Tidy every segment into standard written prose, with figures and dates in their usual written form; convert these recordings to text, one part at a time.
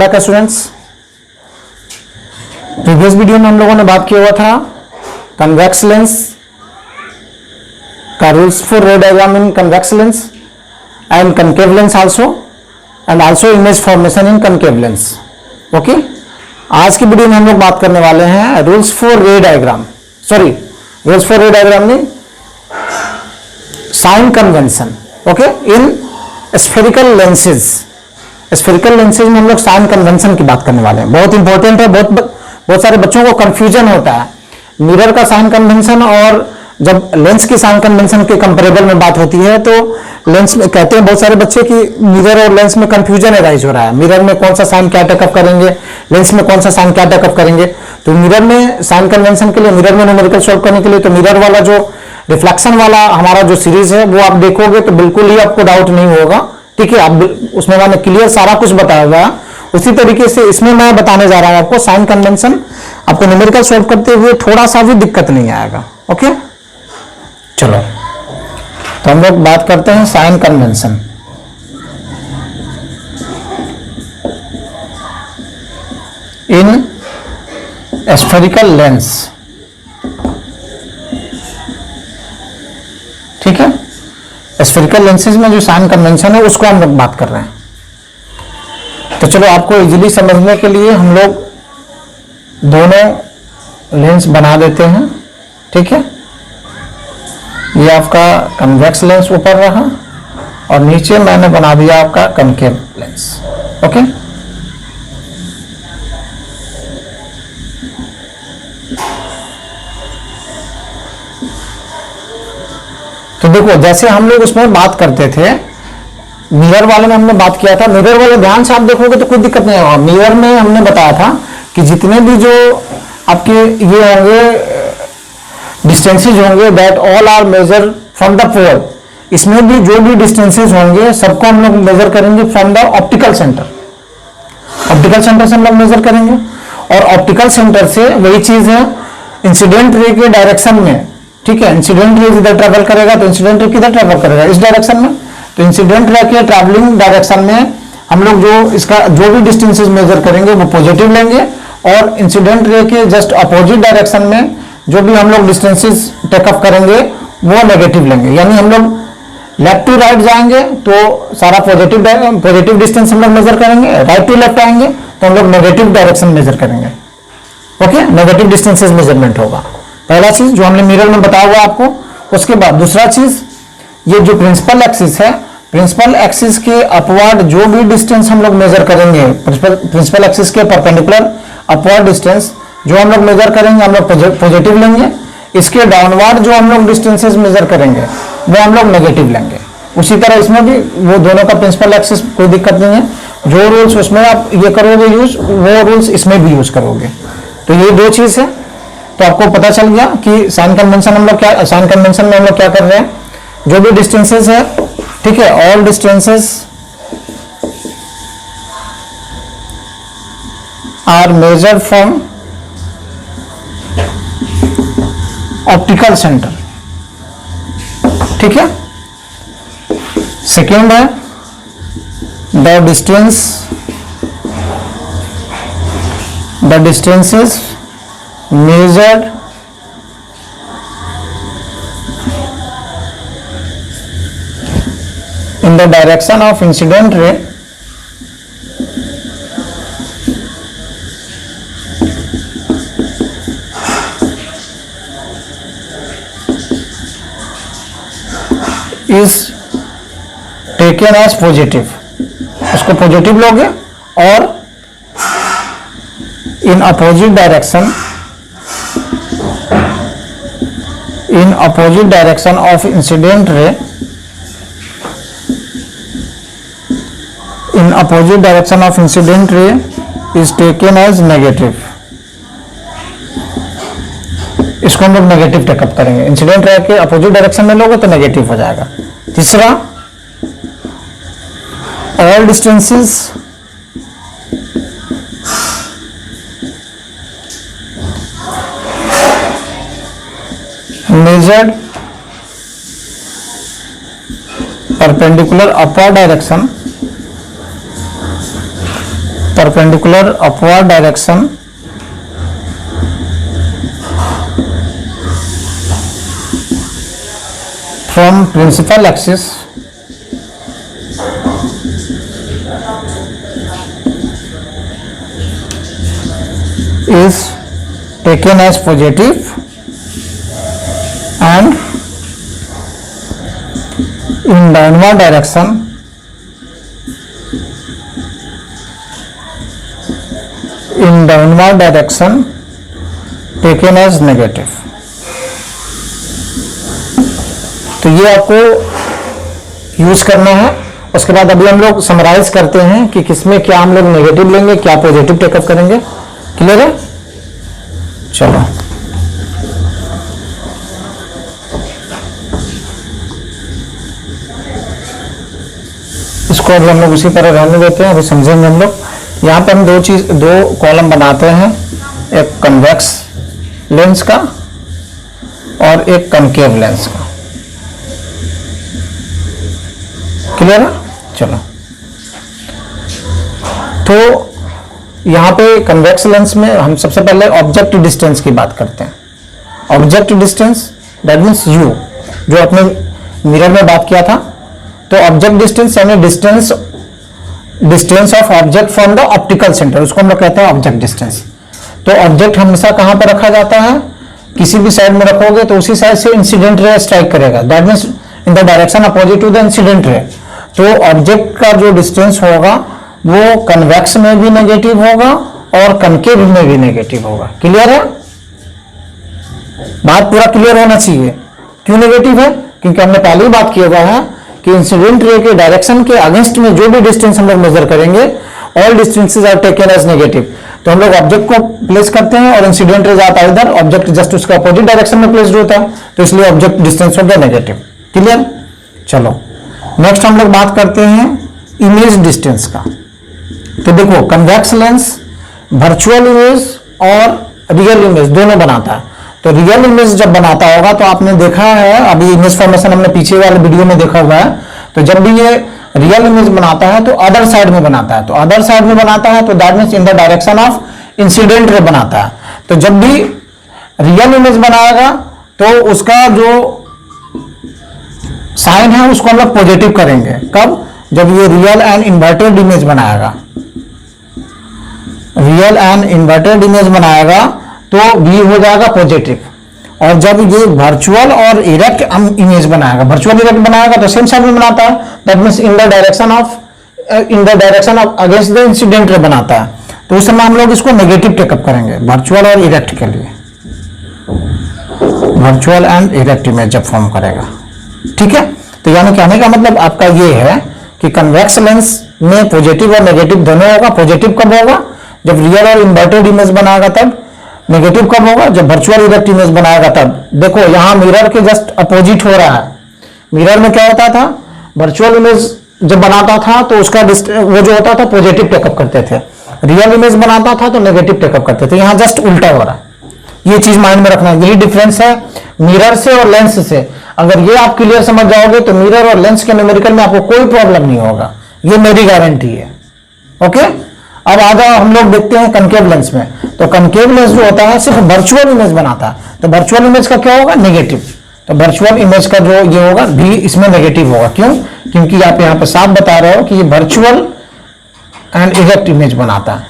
Back students. Previous video में हम लोगों ने बात किया हुआ था कन्वेक्स लेंस का rules for ray diagram in convex lens and concave lens also and also image formation in concave lens. Okay, आज की वीडियो में हम लोग बात करने वाले हैं rules for ray diagram, sorry rules for ray diagram नहीं, sign convention. Okay, in spherical lenses. Spherical lenses में हम लोग साइन कन्वेंशन की बात करने वाले हैं। बहुत इंपॉर्टेंट है, बहुत सारे बच्चों को कंफ्यूजन होता है मिरर का साइन कन्वेंशन और जब लेंस की साइन कन्वेंशन के कंपेरेबल में बात होती है तो लेंस में कहते हैं बहुत सारे बच्चे कि मिरर और लेंस में कंफ्यूजन अराइज हो रहा है। मिरर में कौन सा साइन क्या टेकअप करेंगे, लेंस में कौन सा साइन क्या टेकअप करेंगे। तो मिरर में साइन कन्वेंशन के लिए, मिरर में न्यूमेरिकल सॉल्व करने के लिए तो मिरर वाला जो रिफ्लेक्शन वाला हमारा जो सीरीज है वो आप देखोगे तो बिल्कुल ही आपको डाउट नहीं होगा। ठीक है, आप उसमें मैंने क्लियर सारा कुछ बताया हुआ है। उसी तरीके से इसमें मैं बताने जा रहा हूं आपको साइन कन्वेंशन। आपको न्यूमेरिकल सॉल्व करते हुए थोड़ा सा भी दिक्कत नहीं आएगा। ओके, चलो तो हम लोग बात करते हैं sign convention. In spherical lens. ठीक है, स्फेरिकल लेंसेज में जो साइन कन्वेंशन है उसको हम लोग बात कर रहे हैं। तो चलो आपको इजीली समझने के लिए हम लोग दोनों लेंस बना देते हैं। ठीक है, ये आपका कन्वेक्स लेंस ऊपर रहा और नीचे मैंने बना दिया आपका कनकेव लेंस। ओके, तो देखो जैसे हम लोग उसमें बात करते थे मिरर वाले में हमने बात किया था, मिरर वाले ध्यान से आप देखोगे तो कोई दिक्कत नहीं होगा। मिरर में हमने बताया था कि जितने भी जो आपके ये होंगे डिस्टेंसेज होंगे that all are measure from the pole. इसमें भी जो भी डिस्टेंसेज होंगे सबको हम लोग मेजर करेंगे from the optical centre. Optical centre से हम लोग मेजर करेंगे और ऑप्टिकल सेंटर से वही चीज है इंसिडेंट रे के डायरेक्शन में। ठीक है, इंसिडेंट रे इधर ट्रेवल करेगा तो इंसिडेंट रे किधर ट्रेवल करेगा, इस डायरेक्शन में। तो इंसिडेंट रे के ट्रैवलिंग डायरेक्शन में हम लोग जो इसका जो भी डिस्टेंसेज मेजर करेंगे वो पॉजिटिव लेंगे और इंसिडेंट रे के जस्ट अपोजिट डायरेक्शन में जो भी हम लोग डिस्टेंसेज टेकअप करेंगे वो नेगेटिव लेंगे। यानी हम लोग लेफ्ट टू राइट जाएंगे तो सारा पॉजिटिव डिस्टेंस हम लोग मेजर करेंगे, राइट टू लेफ्ट आएंगे तो हम लोग नेगेटिव डायरेक्शन मेजर करेंगे। ओके, नेगेटिव डिस्टेंसेज मेजरमेंट होगा पहला चीज जो हमने मिरर में बताया हुआ आपको। उसके बाद दूसरा चीज, ये जो प्रिंसिपल एक्सिस है, प्रिंसिपल एक्सिस के अपवर्ड जो भी डिस्टेंस हम लोग मेजर करेंगे, प्रिंसिपल एक्सिस के परपेंडिकुलर अपवर्ड डिस्टेंस जो हम लोग मेजर करेंगे हम लोग पॉजिटिव लेंगे। इसके डाउनवर्ड जो हम लोग डिस्टेंसेस मेजर करेंगे वो हम लोग नेगेटिव लेंगे। उसी तरह इसमें भी वो दोनों का प्रिंसिपल एक्सिस कोई दिक्कत नहीं है। जो रूल्स उसमें आप ये करोगे यूज, वो रूल्स इसमें भी यूज करोगे। तो ये दो चीज है। तो आपको पता चल गया कि साइन कन्वेंशन हम लोग क्या, साइन कन्वेंशन में हम लोग क्या कर रहे हैं, जो भी डिस्टेंसेस है, ठीक है, all distances are measured from optical centre. ठीक है, सेकेंड है the distances measured in the direction of incident ray is taken as positive। उसको पॉजिटिव लोगे और in opposite direction of incident ray, in opposite direction of incident ray is taken as negative। इसको हम लोग negative take up करेंगे। Incident ray के opposite direction में लोगे तो नेगेटिव हो जाएगा। तीसरा, all distances measured perpendicular upward direction perpendicular upward direction from principal axis is taken as positive and in downward direction taken as negative। तो ये आपको यूज करना है। उसके बाद अभी हम लोग समराइज करते हैं कि किसमें क्या हम लोग नेगेटिव लेंगे, क्या पॉजिटिव टेकअप करेंगे। क्लियर है? चलो इसको अभी हम लोग उसी तरह रहने देते हैं, अभी समझेंगे हम लोग। यहाँ पे हम दो कॉलम बनाते हैं, एक कन्वेक्स लेंस का और एक कनकेव लेंस का। क्लियर है? चलो तो यहाँ पे कन्वेक्स लेंस में हम सबसे पहले ऑब्जेक्ट डिस्टेंस की बात करते हैं। Object distance that means you, जो अपने मिरर में बात किया था। तो ऑब्जेक्ट डिस्टेंस यानी distance of object from the optical centre, उसको हम लोग कहते हैं ऑब्जेक्ट डिस्टेंस। तो ऑब्जेक्ट हमेशा कहां पर रखा जाता है? किसी भी साइड में रखोगे तो उसी साइड से इंसिडेंट रे स्ट्राइक करेगा, that means in the direction opposite to the incident ray. तो ऑब्जेक्ट का जो डिस्टेंस होगा वो कन्वेक्स में भी नेगेटिव होगा और कनकेव में भी नेगेटिव होगा। क्लियर है? बात पूरा क्लियर होना चाहिए। क्यों नेगेटिव है? क्योंकि हमने पहले ही बात किया हुआ है कि इंसिडेंट रे के डायरेक्शन के अगेंस्ट में जो भी डिस्टेंस हम लोग मेजर करेंगे, all distances are taken as negative. तो हम लोग ऑब्जेक्ट को प्लेस करते हैं और इंसिडेंट रे जाता है इधर, ऑब्जेक्ट जस्ट उसका अपोजिट डायरेक्शन में प्लेस्ड होता है, तो इसलिए ऑब्जेक्ट डिस्टेंस हो गया नेगेटिव। क्लियर? चलो नेक्स्ट हम लोग बात करते हैं इमेज डिस्टेंस का। तो देखो कन्वेक्स लेंस वर्चुअल इमेज और रियल इमेज दोनों बनाता है। तो रियल इमेज जब बनाता होगा तो आपने देखा है, अभी इमेज फॉर्मेशन हमने पीछे वाले वीडियो में देखा हुआ है, तो जब भी ये रियल इमेज बनाता है तो अदर साइड में बनाता है। तो अदर साइड में बनाता है तो that means in the direction of incident ray बनाता है। तो जब भी रियल इमेज बनाएगा तो उसका जो साइन है उसको हम लोग पॉजिटिव करेंगे। कब? जब ये रियल एंड इन्वर्टेड इमेज बनाएगा। रियल एंड इन्वर्टेड इमेज बनाएगा तो V हो जाएगा पॉजिटिव। और जब ये वर्चुअल और इरेक्ट इमेज बनाएगा, वर्चुअल इरेक्ट बनाएगा तो सेम साइड में बनाता है, that means in the direction of against the incident रे बनाता है। तो उस समय हम लोग इसको नेगेटिव टेकअप करेंगे वर्चुअल और इरेक्ट के लिए। वर्चुअल एंड इरेक्ट इमेज जब फॉर्म करेगा, ठीक है। तो यानी कहने का मतलब आपका ये है कि कन्वेक्स लेंस में पॉजिटिव और नेगेटिव दोनों होगा। पॉजिटिव कब होगा? जब रियल और इन्वर्टेड इमेज बनाएगा तब। नेगेटिव कब होगा? जब वर्चुअल इरेक्ट इमेज बनाएगा तब। देखो यहां मिरर के जस्ट अपोजिट हो रहा है। मिरर में क्या होता था? वर्चुअल इमेज जब बनाता था तो उसका वो जो होता था पॉजिटिव टेकअप करते थे, रियल इमेज बनाता था तो नेगेटिव टेकअप करते थे। यहां जस्ट उल्टा हो रहा है। ये चीज माइंड में रखना है, यही डिफरेंस है मिरर से और लेंस से। अगर ये आप क्लियर समझ जाओगे तो मिरर और लेंस के न्यूमेरिकल में आपको कोई प्रॉब्लम नहीं होगा, ये मेरी गारंटी है। ओके, अब आ जाओ हम लोग देखते हैं कनकेव लेंस में। तो कनकेव लेंस जो होता है सिर्फ वर्चुअल इमेज बनाता है। तो वर्चुअल इमेज का क्या होगा? नेगेटिव। तो वर्चुअल इमेज का जो ये होगा भी इसमें नेगेटिव होगा। क्यों? क्योंकि आप यहां पे साफ बता रहे हो कि ये वर्चुअल एंड इरेक्ट इमेज बनाता है,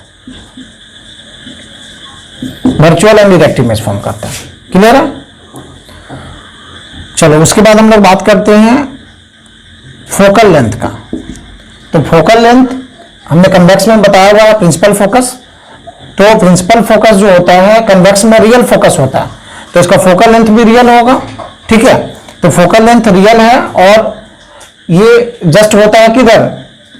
virtual and erect image form करता है। क्लियर है? चलो उसके बाद हम लोग बात करते हैं फोकल लेंथ का। तो फोकल लेंथ हमने कन्वेक्स में बताया हुआ है प्रिंसिपल फोकस। तो प्रिंसिपल फोकस जो होता है कन्वेक्स में रियल फोकस होता है, तो इसका फोकल लेंथ भी रियल होगा। ठीक है, तो फोकल लेंथ रियल है और ये जस्ट होता है किधर?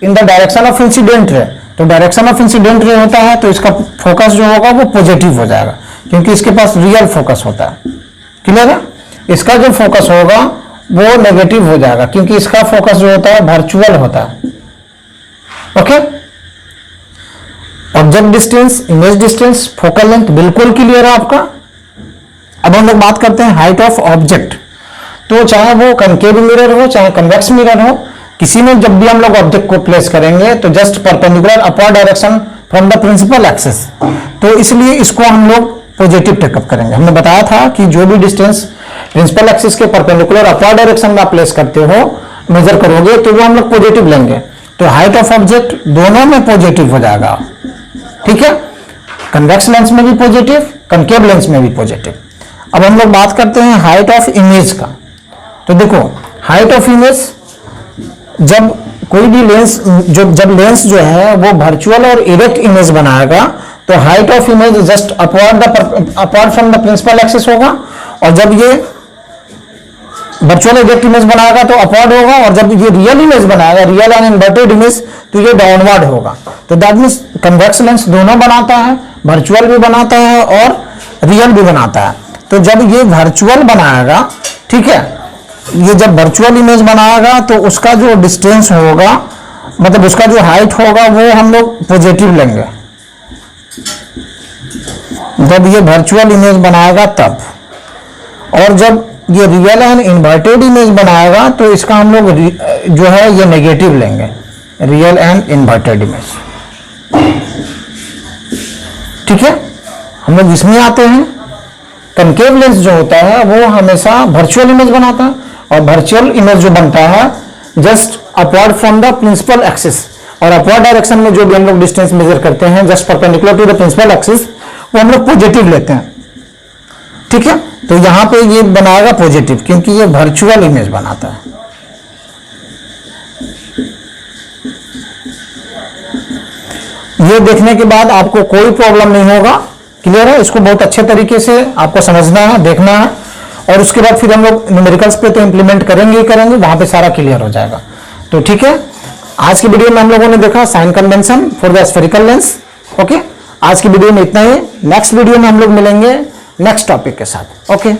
इन the direction of incident ray. तो डायरेक्शन ऑफ इंसिडेंट रे होता है तो इसका फोकस जो होगा वो पॉजिटिव हो जाएगा क्योंकि इसके पास रियल फोकस होता है। क्लियर है? इसका जो फोकस होगा वो नेगेटिव हो जाएगा क्योंकि इसका फोकस जो होता है वर्चुअल होता है। Okay, object distance, image distance, focal length बिल्कुल क्लियर है आपका। अब हम लोग बात करते हैं हाइट ऑफ ऑब्जेक्ट। तो चाहे वो कनकेव मिरर हो चाहे कन्वेक्स मिरर हो, किसी में जब भी हम लोग ऑब्जेक्ट को प्लेस करेंगे तो just perpendicular upward direction from the principal axis, तो इसलिए इसको हम लोग पॉजिटिव टेकअप करेंगे। हमने बताया था कि जो भी डिस्टेंस प्रिंसिपल एक्सिस के परपेंडिकुलर अपवर्ड डायरेक्शन में आप प्लेस करते हो, मेजर करोगे, तो वो हम लोग पॉजिटिव लेंगे। तो हाइट ऑफ ऑब्जेक्ट दोनों में पॉजिटिव हो जाएगा, ठीक है, कन्वेक्स लेंस में भी पॉजिटिव, कनकेव लेंस में भी पॉजिटिव। अब हम लोग बात करते हैं हाइट ऑफ इमेज का। तो देखो हाइट ऑफ इमेज, जब कोई भी लेंस जब लेंस जो है वो वर्चुअल और इरेक्ट इमेज बनाएगा, तो height of image just upward from the principal axis होगा, और जब ये वर्चुअल इरेक्ट इमेज बनाएगा तो अपवर्ड होगा, और जब ये रियल इमेज बनाएगा, रियल एंड इन्वर्टेड इमेज, तो ये डाउनवर्ड होगा। तो दैट मीन्स कन्वेक्स लेंस दोनों बनाता है, वर्चुअल भी बनाता है और रियल भी बनाता है। तो जब ये वर्चुअल बनाएगा, ठीक है, ये जब वर्चुअल इमेज बनाएगा तो उसका जो डिस्टेंस होगा, मतलब उसका जो हाइट होगा, वो हम लोग पॉजिटिव लेंगे जब ये वर्चुअल इमेज बनाएगा तब। और जब ये रियल एंड इन्वर्टेड इमेज बनाएगा तो इसका हम लोग जो है ये नेगेटिव लेंगे, रियल एंड इन्वर्टेड इमेज, ठीक है। हम लोग इसमें आते हैं, कनकेव लेंस जो होता है वो हमेशा वर्चुअल इमेज बनाता है, और वर्चुअल इमेज जो बनता है just upward from the principal axis, और अपवर्ड डायरेक्शन में जो भी हम लोग डिस्टेंस मेजर करते हैं just perpendicular to the principal axis, वो हम लोग पॉजिटिव लेते हैं, ठीक है। तो यहां पे ये बनाएगा पॉजिटिव, क्योंकि ये वर्चुअल इमेज बनाता है। ये देखने के बाद आपको कोई प्रॉब्लम नहीं होगा, क्लियर है। इसको बहुत अच्छे तरीके से आपको समझना है, देखना है, और उसके बाद फिर हम लोग न्यूमेरिकल्स पे तो इंप्लीमेंट करेंगे ही करेंगे, वहां पे सारा क्लियर हो जाएगा। तो ठीक है, आज की वीडियो में हम लोगों ने देखा sign convention for the spherical lens. Okay, आज की वीडियो में इतना ही। नेक्स्ट वीडियो में हम लोग मिलेंगे नेक्स्ट टॉपिक के साथ। ओके।